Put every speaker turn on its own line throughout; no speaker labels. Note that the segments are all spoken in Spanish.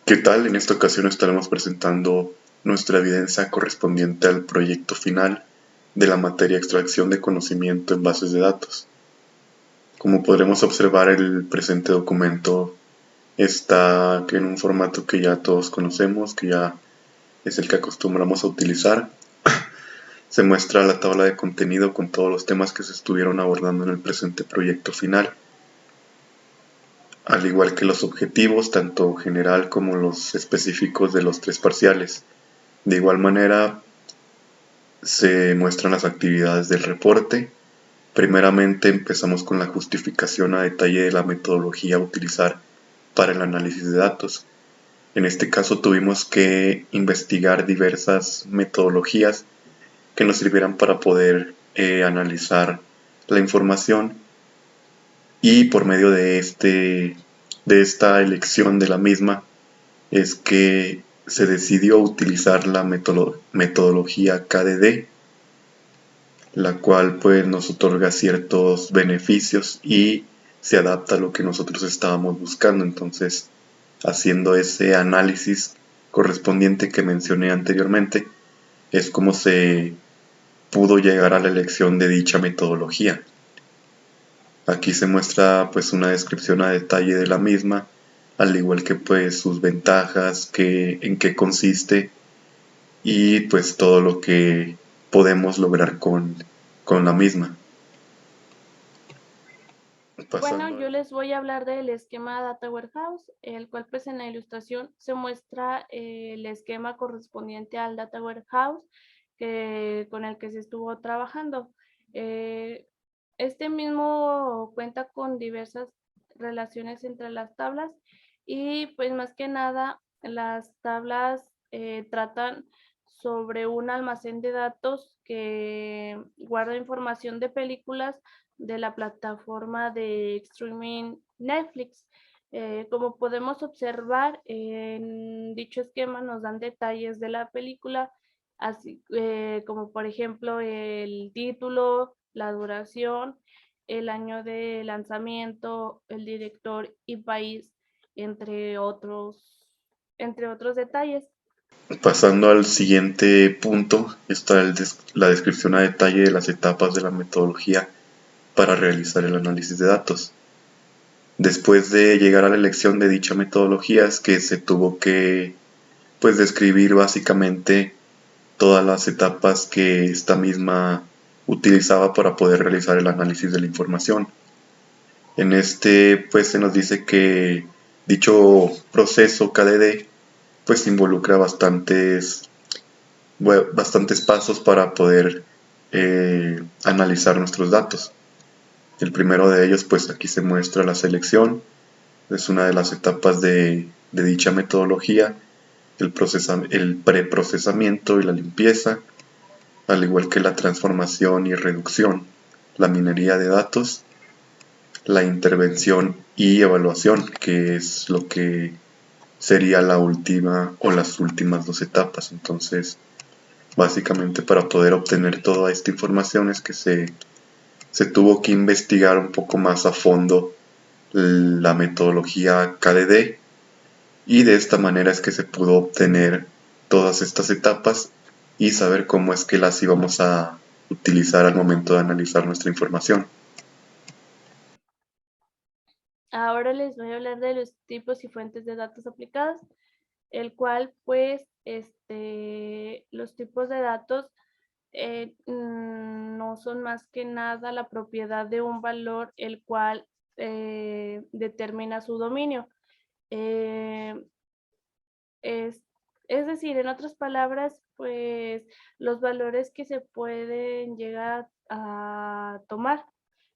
¿Qué tal? En esta ocasión estaremos presentando nuestra evidencia correspondiente al proyecto final de la materia extracción de conocimiento en bases de datos. Como podremos observar, el presente documento está en un formato que ya todos conocemos, que ya es el que acostumbramos a utilizar. Se muestra la tabla de contenido con todos los temas que se estuvieron abordando en el presente proyecto final, al igual que los objetivos, tanto general como los específicos de los tres parciales. De igual manera, se muestran las actividades del reporte. Primeramente empezamos con la justificación a detalle de la metodología a utilizar para el análisis de datos. En este caso tuvimos que investigar diversas metodologías que nos sirvieran para poder analizar la información, y por medio de esta elección de la misma es que se decidió utilizar la metodología KDD, la cual pues nos otorga ciertos beneficios y se adapta a lo que nosotros estábamos buscando. Entonces, haciendo ese análisis correspondiente que mencioné anteriormente, es como se pudo llegar a la elección de dicha metodología. Aquí se muestra pues una descripción a detalle de la misma, al igual que pues sus ventajas, en qué consiste y pues todo lo que podemos lograr con la misma.
Bueno,
Pasando
yo
al...
les voy a hablar del esquema Data Warehouse, el cual pues en la ilustración se muestra el esquema correspondiente al Data Warehouse con el que se estuvo trabajando. Eh, este mismo cuenta con diversas relaciones entre las tablas y pues más que nada las tablas tratan sobre un almacén de datos que guarda información de películas de la plataforma de streaming Netflix. Como podemos observar, en dicho esquema nos dan detalles de la película, así como por ejemplo el título, la duración, el año de lanzamiento, el director y país, entre entre otros detalles.
Pasando al siguiente punto, está la descripción a detalle de las etapas de la metodología para realizar el análisis de datos. Después de llegar a la elección de dicha metodología es que se tuvo que pues describir básicamente todas las etapas que esta misma utilizaba para poder realizar el análisis de la información. En este pues se nos dice que dicho proceso KDD pues involucra bastantes pasos para poder analizar nuestros datos. El primero de ellos pues aquí se muestra la selección, es una de las etapas de dicha metodología, el preprocesamiento y la limpieza, al igual que la transformación y reducción, la minería de datos, la intervención y evaluación, que es lo que sería la última o las últimas dos etapas. Entonces, básicamente para poder obtener toda esta información es que se tuvo que investigar un poco más a fondo la metodología KDD, y de esta manera es que se pudo obtener todas estas etapas y saber cómo es que las íbamos a utilizar al momento de analizar nuestra información.
Ahora les voy a hablar de los tipos y fuentes de datos aplicadas, el cual pues los tipos de datos no son más que nada la propiedad de un valor el cual determina su dominio. Eh, es, es decir, en otras palabras, pues los valores que se pueden llegar a tomar,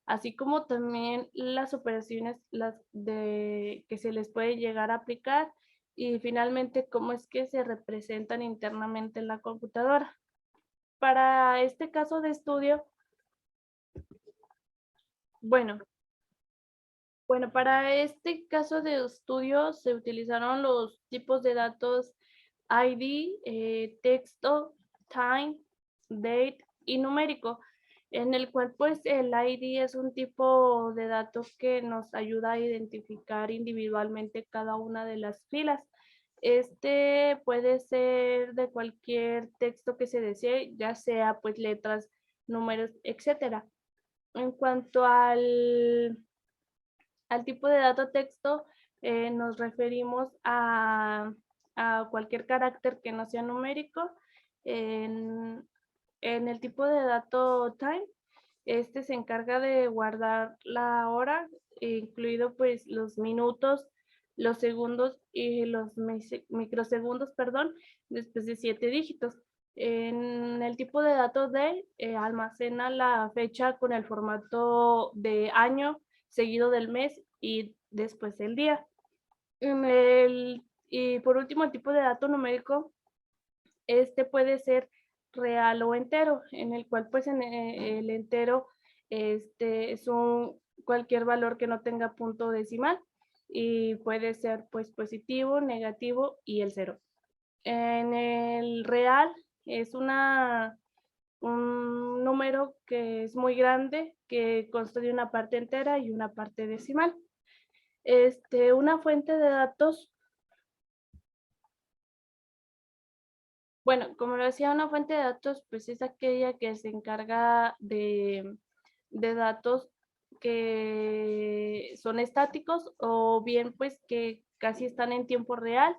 así como también las operaciones que se les puede llegar a aplicar y finalmente cómo es que se representan internamente en la computadora. Para este caso de estudio, bueno, para este caso de estudio se utilizaron los tipos de datos ID, texto, time, date y numérico, en el cual pues el ID es un tipo de datos que nos ayuda a identificar individualmente cada una de las filas. Este puede ser de cualquier texto que se desee, ya sea pues letras, números, etcétera. En cuanto al tipo de dato texto, nos referimos a cualquier carácter que no sea numérico. En, en el tipo de dato time, este se encarga de guardar la hora, incluido pues los minutos, los segundos y los microsegundos, perdón, después de 7 dígitos. En el tipo de dato day, almacena la fecha con el formato de año, seguido del mes y después del día. Y por último, el tipo de dato numérico, este puede ser real o entero, en el cual pues en el entero es cualquier valor que no tenga punto decimal y puede ser pues positivo, negativo y el cero. En el real es un número que es muy grande, que consta de una parte entera y una parte decimal. Una fuente de datos, bueno, como lo decía, una fuente de datos, pues es aquella que se encarga de datos que son estáticos o bien pues que casi están en tiempo real,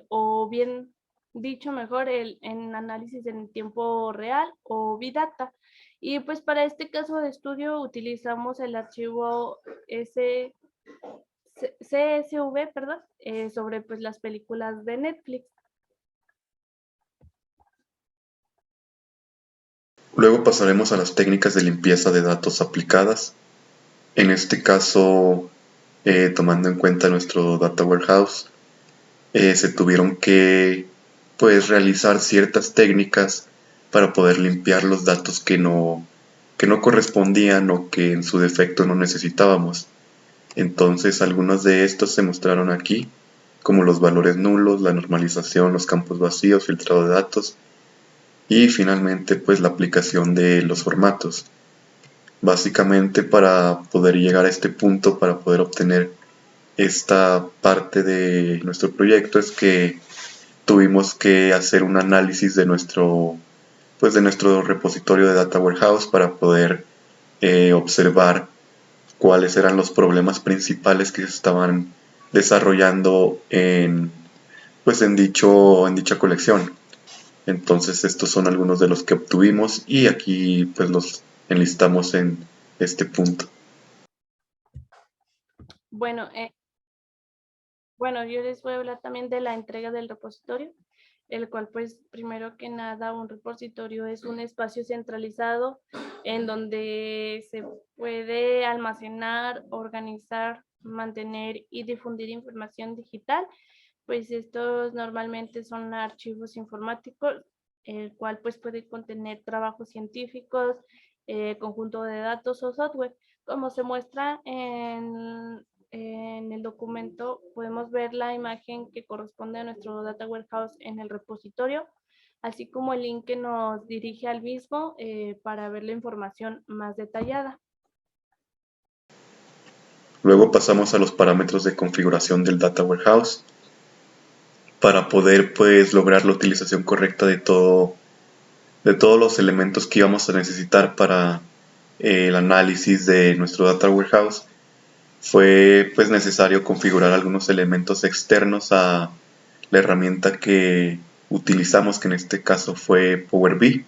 o bien dicho mejor en análisis en tiempo real o Big Data. Y pues para este caso de estudio utilizamos el archivo CSV, perdón, sobre pues las películas de Netflix.
Luego pasaremos a las técnicas de limpieza de datos aplicadas. En este caso, tomando en cuenta nuestro Data Warehouse, se tuvieron que pues realizar ciertas técnicas para poder limpiar los datos que no correspondían o que en su defecto no necesitábamos. Entonces algunos de estos se mostraron aquí, como los valores nulos, la normalización, los campos vacíos, filtrado de datos y finalmente pues la aplicación de los formatos. Básicamente para poder llegar a este punto, para poder obtener esta parte de nuestro proyecto es que tuvimos que hacer un análisis de nuestro repositorio de Data Warehouse para poder observar cuáles eran los problemas principales que se estaban desarrollando en dicha colección. Entonces estos son algunos de los que obtuvimos y aquí pues los enlistamos en este punto.
Bueno, yo les voy a hablar también de la entrega del repositorio, el cual pues primero que nada un repositorio es un espacio centralizado en donde se puede almacenar, organizar, mantener y difundir información digital. Pues estos normalmente son archivos informáticos, el cual pues puede contener trabajos científicos, conjunto de datos o software. Como se muestra en el documento, podemos ver la imagen que corresponde a nuestro Data Warehouse en el repositorio, así como el link que nos dirige al mismo para ver la información más detallada.
Luego pasamos a los parámetros de configuración del Data Warehouse para poder pues lograr la utilización correcta de todos los elementos que íbamos a necesitar para el análisis de nuestro Data Warehouse. Fue pues necesario configurar algunos elementos externos a la herramienta que utilizamos, que en este caso fue Power BI.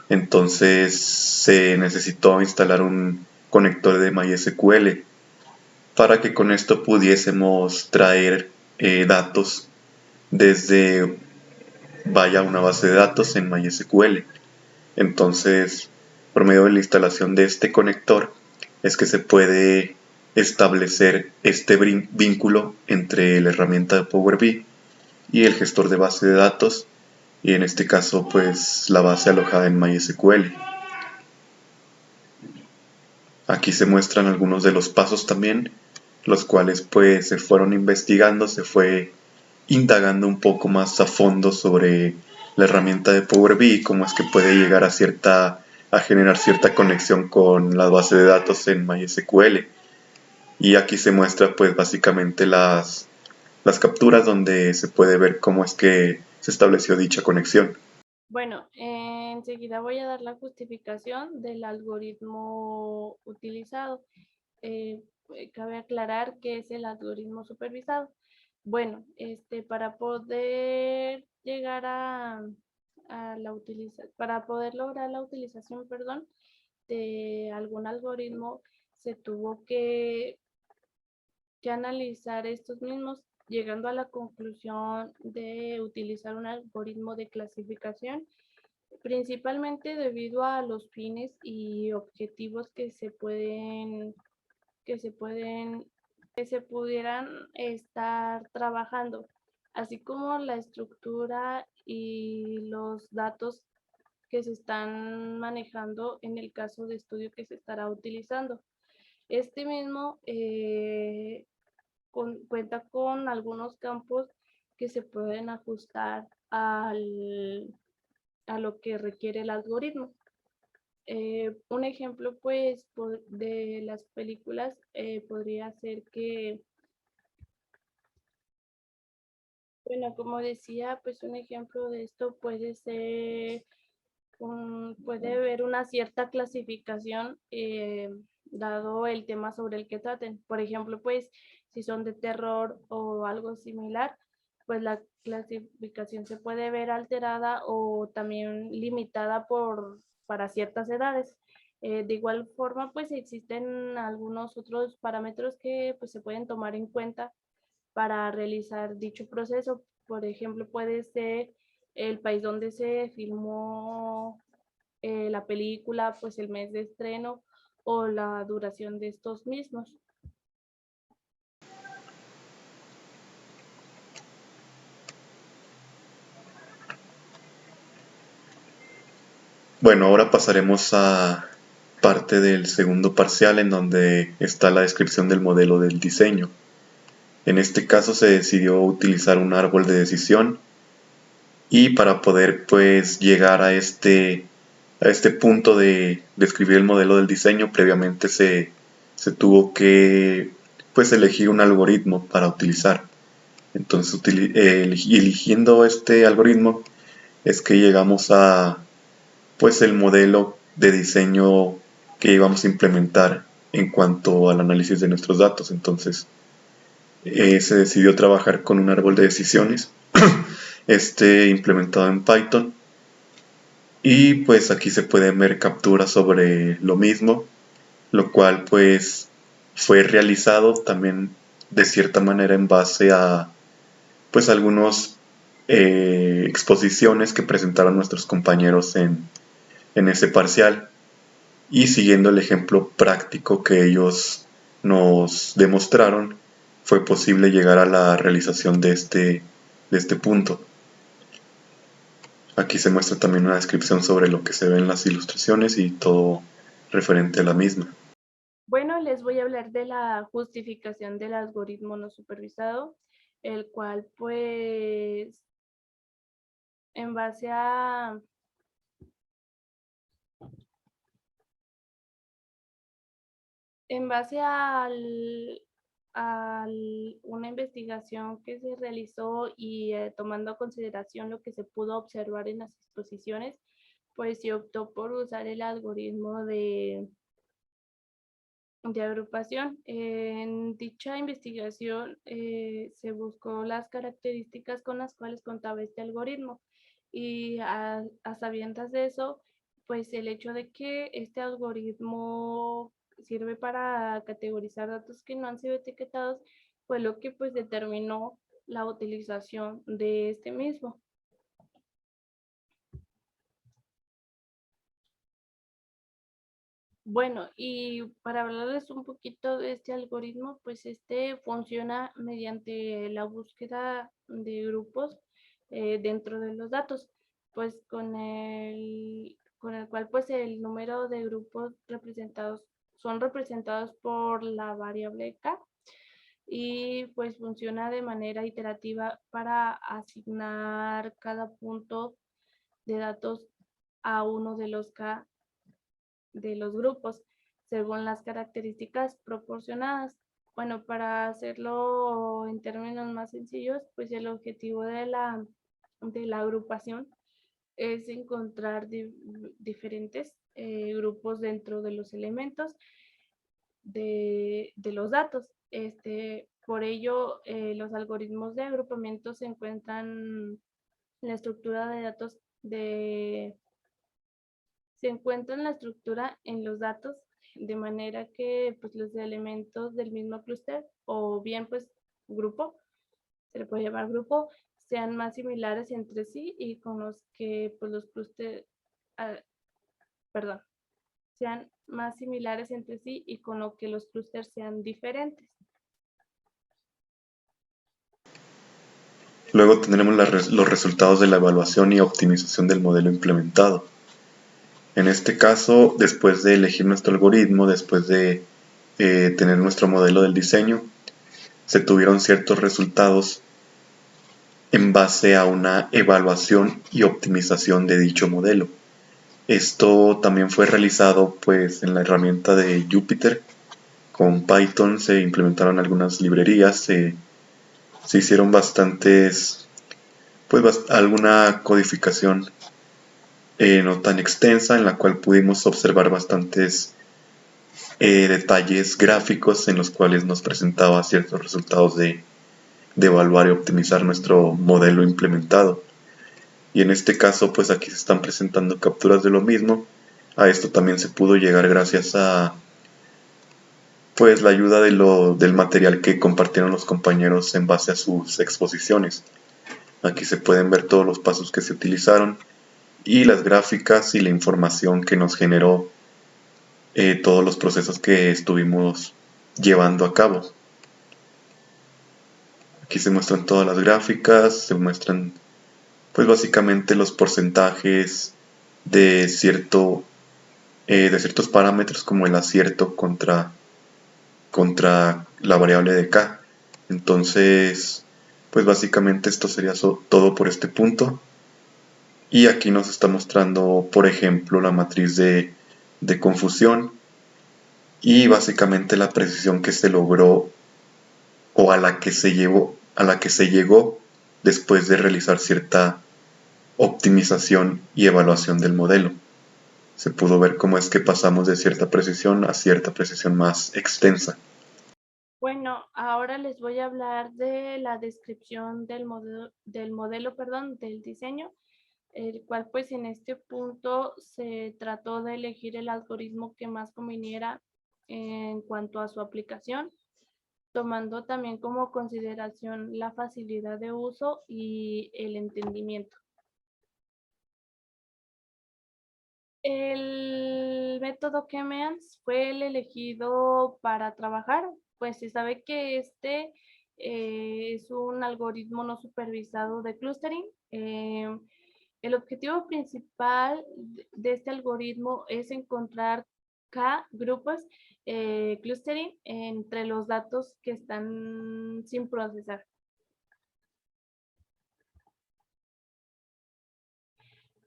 Entonces se necesitó instalar un conector de MySQL para que con esto pudiésemos traer datos desde una base de datos en MySQL. Entonces, por medio de la instalación de este conector es que se puede establecer este vínculo entre la herramienta de Power BI y el gestor de base de datos, y en este caso pues la base alojada en MySQL. Aquí se muestran algunos de los pasos también, los cuales pues se fueron investigando, se fue indagando un poco más a fondo sobre la herramienta de Power BI y cómo es que puede llegar a generar cierta conexión con la base de datos en MySQL. Y aquí se muestra pues básicamente las capturas donde se puede ver cómo es que se estableció dicha conexión.
Bueno, enseguida voy a dar la justificación del algoritmo utilizado. Cabe aclarar que es el algoritmo supervisado. Bueno, para poder llegar a para poder lograr la utilización, perdón, de algún algoritmo, se tuvo que analizar estos mismos, llegando a la conclusión de utilizar un algoritmo de clasificación, principalmente debido a los fines y objetivos que se pueden, que se pudieran estar trabajando, así como la estructura y los datos que se están manejando en el caso de estudio que se estará utilizando. Este mismo cuenta con algunos campos que se pueden ajustar a lo que requiere el algoritmo. Un ejemplo, pues, de las películas podría ser que, bueno, como decía, pues un ejemplo de esto puede ser, puede haber una cierta clasificación dado el tema sobre el que traten. Por ejemplo, pues, si son de terror o algo similar, pues la clasificación se puede ver alterada o también limitada para ciertas edades. De igual forma, pues existen algunos otros parámetros que pues, se pueden tomar en cuenta para realizar dicho proceso. Por ejemplo, puede ser el país donde se filmó la película, pues el mes de estreno o la duración de estos mismos.
Bueno, ahora pasaremos a parte del segundo parcial en donde está la descripción del modelo del diseño. En este caso se decidió utilizar un árbol de decisión y para poder pues llegar a este punto de describir el modelo del diseño previamente se tuvo que pues elegir un algoritmo para utilizar. Entonces eligiendo este algoritmo es que llegamos a pues el modelo de diseño que íbamos a implementar en cuanto al análisis de nuestros datos. Entonces se decidió trabajar con un árbol de decisiones implementado en Python, y pues aquí se pueden ver capturas sobre lo mismo, lo cual pues fue realizado también de cierta manera en base a pues algunos exposiciones que presentaron nuestros compañeros en ese parcial, y siguiendo el ejemplo práctico que ellos nos demostraron, fue posible llegar a la realización de este punto. Aquí se muestra también una descripción sobre lo que se ve en las ilustraciones y todo referente a la misma.
Bueno, les voy a hablar de la justificación del algoritmo no supervisado, el cual pues en base a En base una investigación que se realizó y tomando a consideración lo que se pudo observar en las exposiciones, pues se optó por usar el algoritmo de agrupación. En dicha investigación se buscó las características con las cuales contaba este algoritmo, y a sabiendas de eso, pues el hecho de que este algoritmo sirve para categorizar datos que no han sido etiquetados fue lo que pues determinó la utilización de este mismo. Bueno, y para hablarles un poquito de este algoritmo, pues este funciona mediante la búsqueda de grupos dentro de los datos, pues con el cual pues el número de grupos representados son representados por la variable k, y pues funciona de manera iterativa para asignar cada punto de datos a uno de los k de los grupos según las características proporcionadas. Bueno, para hacerlo en términos más sencillos, pues el objetivo de la agrupación es encontrar diferentes grupos dentro de los elementos de los datos. Por ello, los algoritmos de agrupamiento se encuentran en la estructura de datos se encuentra en la estructura en los datos, de manera que pues, los elementos del mismo clúster o bien pues grupo, se le puede llamar grupo, sean más similares entre sí y con los que pues los clústeres, perdón, sean más similares entre sí y con lo que los clústeres sean diferentes.
Luego tendremos los resultados de la evaluación y optimización del modelo implementado. En este caso, después de elegir nuestro algoritmo, después de tener nuestro modelo del diseño, se tuvieron ciertos resultados en base a una evaluación y optimización de dicho modelo. Esto también fue realizado pues en la herramienta de Jupyter. Con Python se implementaron algunas librerías, se hicieron bastantes, pues alguna codificación no tan extensa en la cual pudimos observar bastantes detalles gráficos en los cuales nos presentaba ciertos resultados de evaluar y optimizar nuestro modelo implementado. Y en este caso, pues aquí se están presentando capturas de lo mismo. A esto también se pudo llegar gracias a pues la ayuda del material que compartieron los compañeros en base a sus exposiciones. Aquí se pueden ver todos los pasos que se utilizaron y las gráficas y la información que nos generó todos los procesos que estuvimos llevando a cabo. Aquí se muestran todas las gráficas, se muestran pues básicamente los porcentajes de de ciertos parámetros como el acierto contra la variable de k. Entonces, pues básicamente esto sería todo por este punto. Y aquí nos está mostrando, por ejemplo, la matriz de confusión y básicamente la precisión que se logró o a la que se llegó después de realizar cierta optimización y evaluación del modelo. Se pudo ver cómo es que pasamos de cierta precisión a cierta precisión más extensa.
Bueno, ahora les voy a hablar de la descripción del diseño, el cual pues en este punto se trató de elegir el algoritmo que más conviniera en cuanto a su aplicación, tomando también como consideración la facilidad de uso y el entendimiento. El método K-means fue el elegido para trabajar, pues se sabe que es un algoritmo no supervisado de clustering. El objetivo principal de este algoritmo es encontrar K grupos clustering entre los datos que están sin procesar.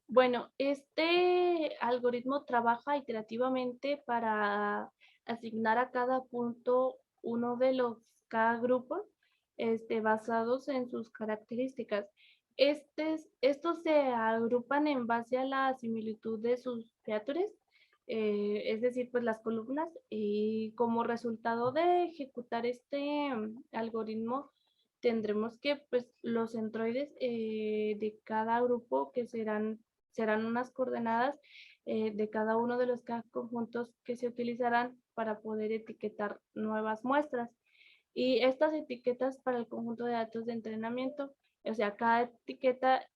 Bueno, este algoritmo trabaja iterativamente para asignar a cada punto uno de los K grupos basados en sus características. Estos se agrupan en base a la similitud de sus features, es decir, pues las columnas, y como resultado de ejecutar este algoritmo, tendremos que pues los centroides de cada grupo que serán unas coordenadas de cada uno de los conjuntos que se utilizarán para poder etiquetar nuevas muestras. Y estas etiquetas para el conjunto de datos de entrenamiento, o sea, cada etiqueta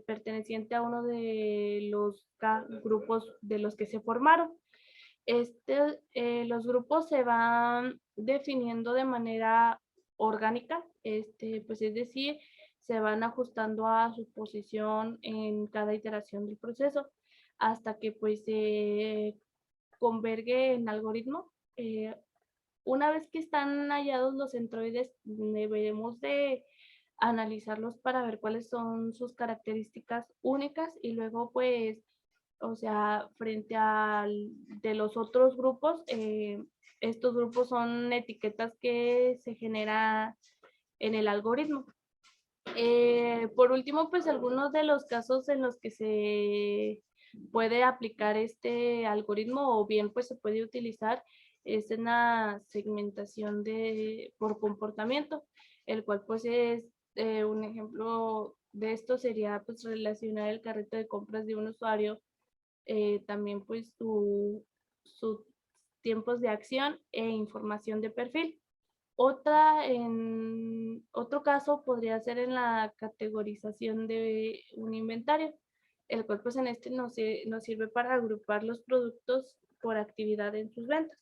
perteneciente a uno de los grupos de los que se formaron. Los grupos se van definiendo de manera orgánica, pues es decir, se van ajustando a su posición en cada iteración del proceso hasta que pues se converge en algoritmo. Una vez que están hallados los centroides, deberemos de analizarlos para ver cuáles son sus características únicas y luego pues O sea, frente al de los otros grupos, estos grupos son etiquetas que se generan en el algoritmo. Por último, pues algunos de los casos en los que se puede aplicar este algoritmo o bien pues se puede utilizar es en la segmentación por comportamiento, el cual pues es un ejemplo de esto sería pues relacionar el carrito de compras de un usuario, también pues sus tiempos de acción e información de perfil. En otro caso podría ser en la categorización de un inventario, el cual pues en este nos sirve para agrupar los productos por actividad en sus ventas.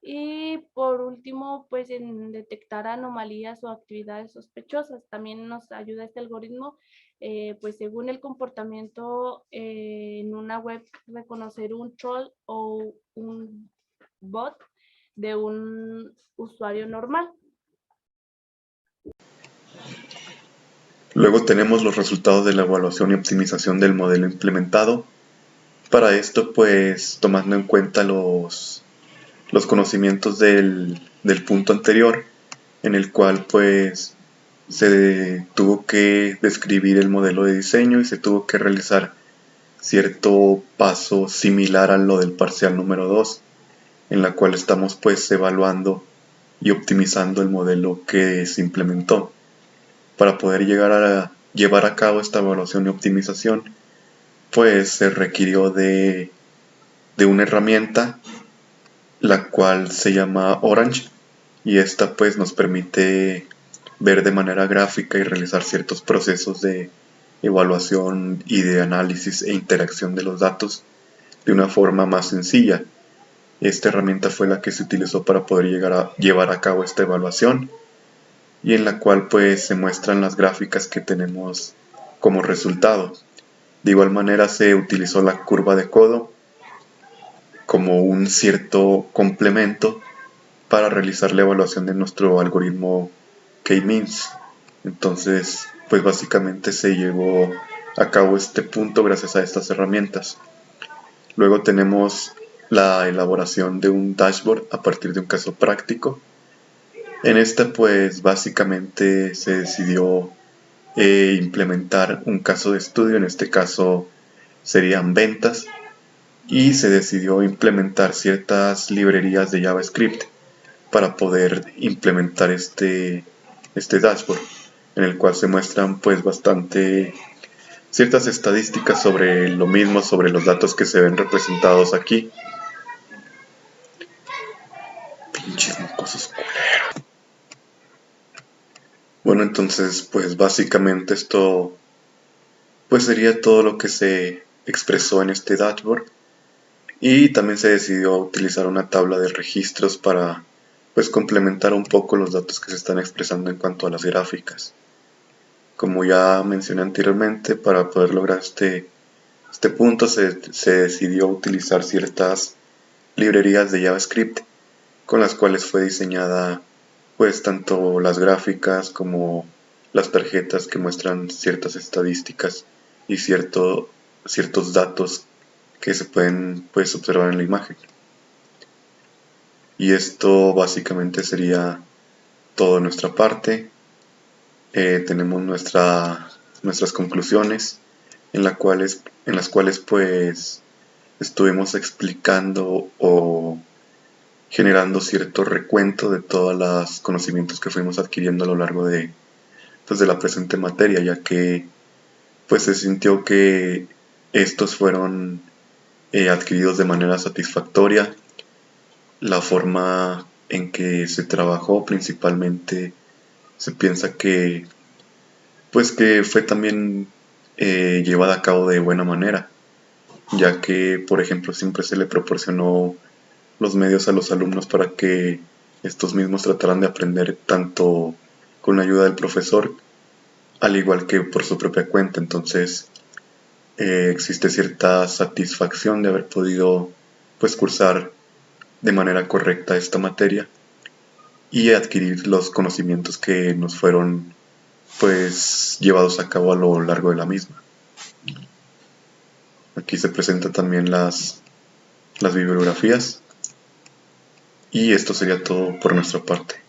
Y por último, pues en detectar anomalías o actividades sospechosas. También nos ayuda este algoritmo, pues según el comportamiento en una web, reconocer un troll o un bot de un usuario normal.
Luego tenemos los resultados de la evaluación y optimización del modelo implementado. Para esto, pues tomando en cuenta los conocimientos del punto anterior, en el cual pues se tuvo que describir el modelo de diseño y se tuvo que realizar cierto paso similar a lo del parcial número 2, en la cual estamos pues evaluando y optimizando el modelo que se implementó. Para poder llevar a cabo esta evaluación y optimización, pues se requirió de una herramienta la cual se llama Orange, y esta pues nos permite ver de manera gráfica y realizar ciertos procesos de evaluación y de análisis e interacción de los datos de una forma más sencilla. Esta herramienta fue la que se utilizó para poder llevar a cabo esta evaluación, y en la cual pues se muestran las gráficas que tenemos como resultado. De igual manera se utilizó la curva de Kodo como un cierto complemento para realizar la evaluación de nuestro algoritmo K-means. Entonces, pues básicamente se llevó a cabo este punto gracias a estas herramientas. Luego tenemos la elaboración de un dashboard a partir de un caso práctico. En esta, pues básicamente se decidió implementar un caso de estudio, en este caso serían ventas, y se decidió implementar ciertas librerías de JavaScript para poder implementar este dashboard, en el cual se muestran pues bastante ciertas estadísticas sobre lo mismo, sobre los datos que se ven representados aquí. Pinches mocosos culeros. Bueno, entonces pues básicamente esto pues sería todo lo que se expresó en este dashboard, y también se decidió utilizar una tabla de registros para pues complementar un poco los datos que se están expresando en cuanto a las gráficas. Como ya mencioné anteriormente, para poder lograr este punto se decidió utilizar ciertas librerías de JavaScript con las cuales fue diseñada pues tanto las gráficas como las tarjetas que muestran ciertas estadísticas y ciertos datos que se pueden pues observar en la imagen. Y esto básicamente sería todo de nuestra parte. Tenemos nuestras conclusiones en las cuales pues estuvimos explicando o generando cierto recuento de todos los conocimientos que fuimos adquiriendo a lo largo de la presente materia, ya que pues se sintió que estos fueron adquiridos de manera satisfactoria. La forma en que se trabajó principalmente se piensa que pues que fue también llevada a cabo de buena manera, ya que por ejemplo siempre se le proporcionó los medios a los alumnos para que estos mismos trataran de aprender tanto con la ayuda del profesor al igual que por su propia cuenta. Entonces existe cierta satisfacción de haber podido pues cursar de manera correcta esta materia y adquirir los conocimientos que nos fueron pues llevados a cabo a lo largo de la misma. Aquí se presentan también las bibliografías. Y esto sería todo por nuestra parte.